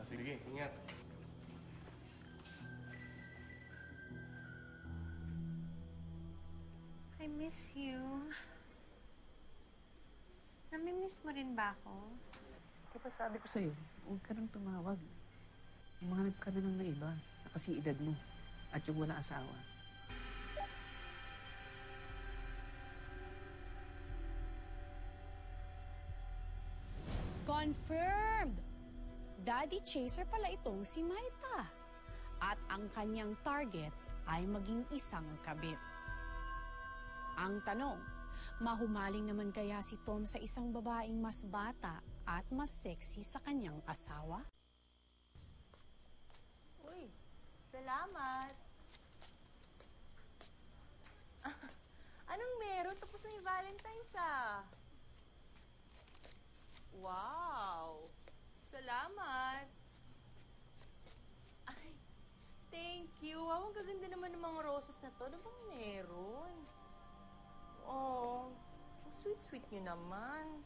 sige, ingat. I miss you. Namimiss mo rin ba ako? Diba sabi ko sa'yo, huwag ka nang tumawag. Umanap ka na lang na iba, na kasi edad mo, at yung wala asawa. Confirmed! Daddy chaser pala itong si Maita. At ang kanyang target ay maging isang kabit. Ang tanong, mahumaling naman kaya si Tom sa isang babaeng mas bata at mas sexy sa kanyang asawa? Uy, salamat. Anong meron? Tapos na yung Valentine's ah. Wow! Salamat! Ay, thank you. Wow, ang gaganda naman ng mga roses na to. Ano bang meron? Oh, ang sweet-sweet nyo naman.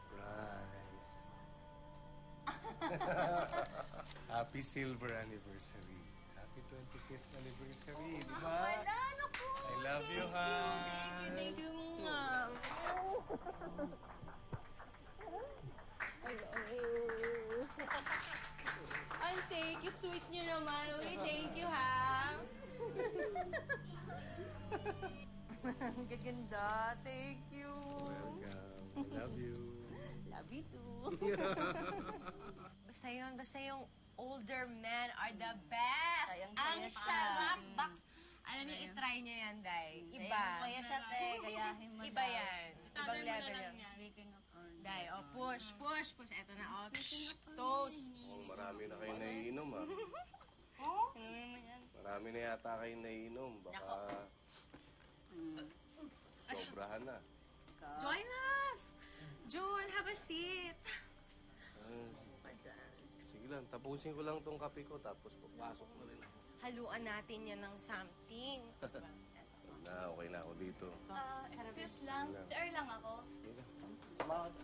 Surprise. Happy silver anniversary. Happy 25th anniversary, di ba? Wala, naku! I love you, ha? Thank you, Mom. I love you. Ay, thank you. Sweet nyo naman. Uy, thank you, ha? Ang gaganda. Thank you. Welcome. I love you. Love you, too. Basta yung older men are the best. Sayang-saya Ang siya. sarap, Box. Alam niyo, itry niyo yan, Day. Iba. Kaya siya, te. Gayahin mo Iba yan. Ibang level yan. Speaking of all. Day, push. Eto na, toast. Oh, marami na kayo naiinom, ha? Marami na yata kayo naiinom. Baka sobrahan na. Join us! June, have a seat. Sige lang, tapusin ko lang tong kape ko, tapos papasok na rin ako. Haluan natin yan ng something. Okay na ako dito. Excuse lang. Sir lang ako. Sige, sumama ka.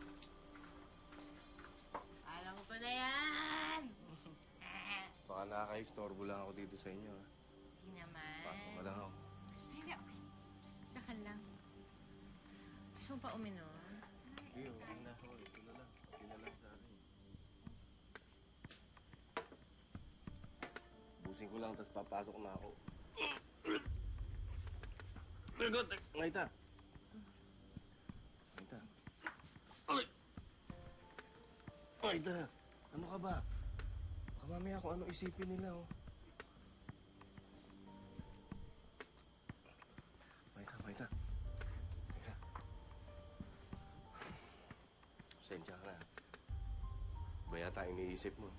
Alam ko na yan! Baka nakaka-istorbo lang ako dito sa inyo, ha? Hindi naman. Pasok na lang ako. Hindi, okay. Tsaka lang. Gusto mo pa uminom? Hindi, okay na ako. Ito na lang. Okay na lang sa akin. Busin ko lang, tapos papasok na ako. Ngaita! Ngaita! Ngaita! Ano ka ba? Baka mamaya kung ano isipin nila, oh. Ngaita! Teka. Pasensya ka na. Ba yata iniisip mo?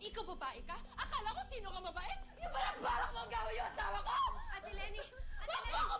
Ikaw babae ka? Akala ko sino ka mabait? Yung parang balak mo ang gawin yung asawa ko! Ate Lenny! Huwag mo ako